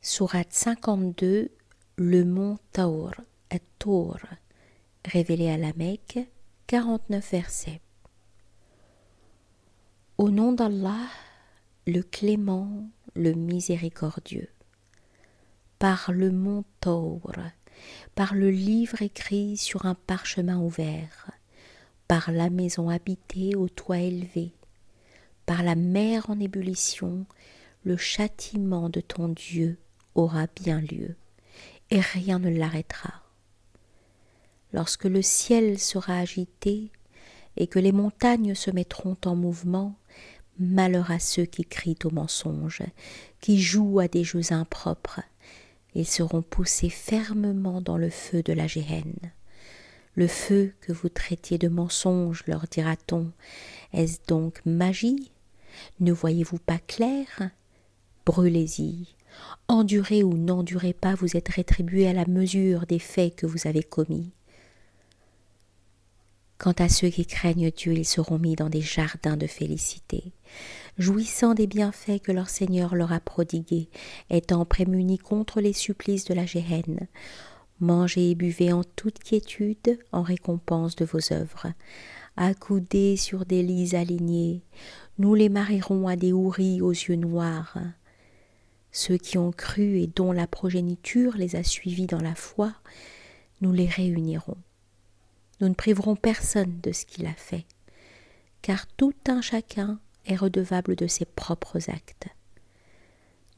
Sourate 52, le mont Taour, At-Tour, révélé à la Mecque, 49 versets. Au nom d'Allah, le clément, le miséricordieux. Par le mont Taour, par le livre écrit sur un parchemin ouvert, par la maison habitée au toit élevé, par la mer en ébullition, le châtiment de ton Dieu aura bien lieu, et rien ne l'arrêtera. Lorsque le ciel sera agité et que les montagnes se mettront en mouvement, malheur à ceux qui crient au mensonge, qui jouent à des jeux impropres. Ils seront poussés fermement dans le feu de la géhenne. Le feu que vous traitiez de mensonge, leur dira-t-on, est-ce donc magie? Ne voyez-vous pas clair? Brûlez-y. Endurez ou n'endurez pas, vous êtes rétribués à la mesure des faits que vous avez commis. Quant à ceux qui craignent Dieu, ils seront mis dans des jardins de félicité, jouissant des bienfaits que leur Seigneur leur a prodigués, étant prémunis contre les supplices de la géhenne. Mangez et buvez en toute quiétude en récompense de vos œuvres. Accoudés sur des lits alignés, nous les marierons à des houris aux yeux noirs. Ceux qui ont cru et dont la progéniture les a suivis dans la foi, nous les réunirons. Nous ne priverons personne de ce qu'il a fait, car tout un chacun est redevable de ses propres actes.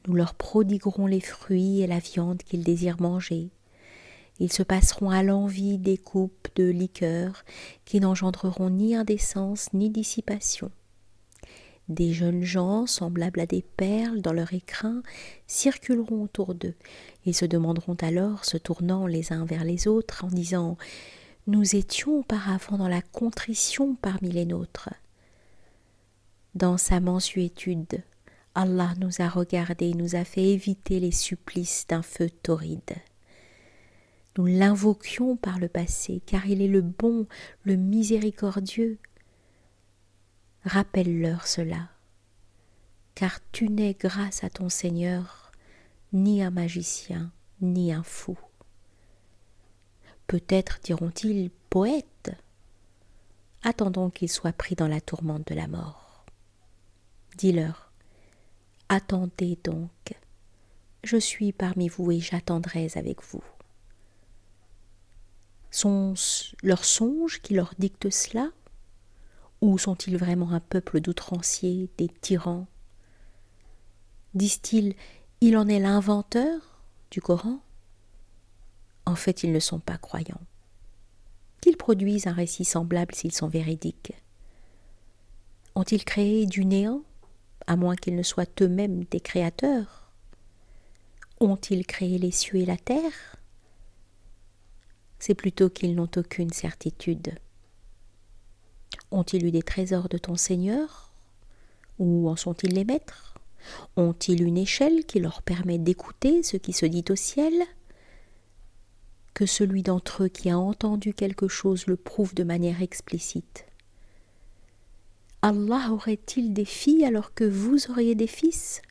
Nous leur prodiguerons les fruits et la viande qu'ils désirent manger. Ils se passeront à l'envi des coupes de liqueur qui n'engendreront ni indécence ni dissipation. Des jeunes gens, semblables à des perles dans leur écrin, circuleront autour d'eux. Ils se demanderont alors, se tournant les uns vers les autres, en disant « Nous étions auparavant dans la contrition parmi les nôtres. » Dans sa mansuétude, Allah nous a regardés et nous a fait éviter les supplices d'un feu torride. Nous l'invoquions par le passé, car il est le bon, le miséricordieux. Rappelle-leur cela, car tu n'es, grâce à ton Seigneur, ni un magicien, ni un fou. Peut-être diront-ils poète. Attendons qu'ils soient pris dans la tourmente de la mort. Dis-leur, attendez donc, je suis parmi vous et j'attendrai avec vous. Sont-ce leurs songes qui leur dictent cela? Ou sont-ils vraiment un peuple d'outranciers, des tyrans? Disent-ils, il en est l'inventeur du Coran? En fait, ils ne sont pas croyants. Qu'ils produisent un récit semblable s'ils sont véridiques. Ont-ils créé du néant, à moins qu'ils ne soient eux-mêmes des créateurs? Ont-ils créé les cieux et la terre? C'est plutôt qu'ils n'ont aucune certitude. Ont-ils eu des trésors de ton Seigneur? Où en sont-ils les maîtres? Ont-ils une échelle qui leur permet d'écouter ce qui se dit au ciel? Que celui d'entre eux qui a entendu quelque chose le prouve de manière explicite. Allah aurait-il des filles alors que vous auriez des fils?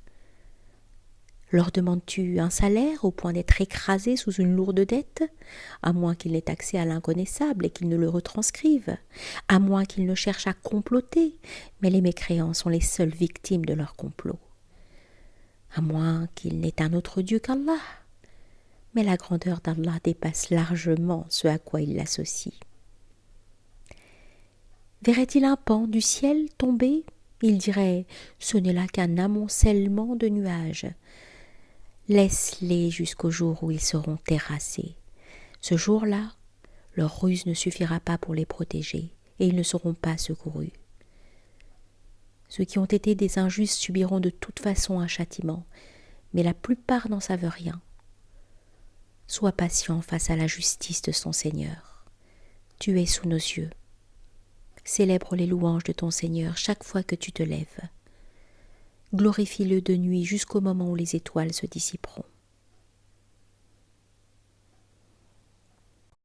Leur demandes-tu un salaire au point d'être écrasés sous une lourde dette, à moins qu'ils n'aient accès à l'inconnaissable et qu'ils ne le retranscrivent, à moins qu'ils ne cherchent à comploter, mais les mécréants sont les seules victimes de leur complot, à moins qu'ils n'aient un autre Dieu qu'Allah, mais la grandeur d'Allah dépasse largement ce à quoi il l'associe. Verrait-il un pan du ciel tomber? Il dirait « Ce n'est là qu'un amoncellement de nuages ». Laisse-les jusqu'au jour où ils seront terrassés. Ce jour-là, leur ruse ne suffira pas pour les protéger, et ils ne seront pas secourus. Ceux qui ont été des injustes subiront de toute façon un châtiment, mais la plupart n'en savent rien. Sois patient face à la justice de son Seigneur. Tu es sous nos yeux. Célèbre les louanges de ton Seigneur chaque fois que tu te lèves. Glorifie-le de nuit jusqu'au moment où les étoiles se dissiperont.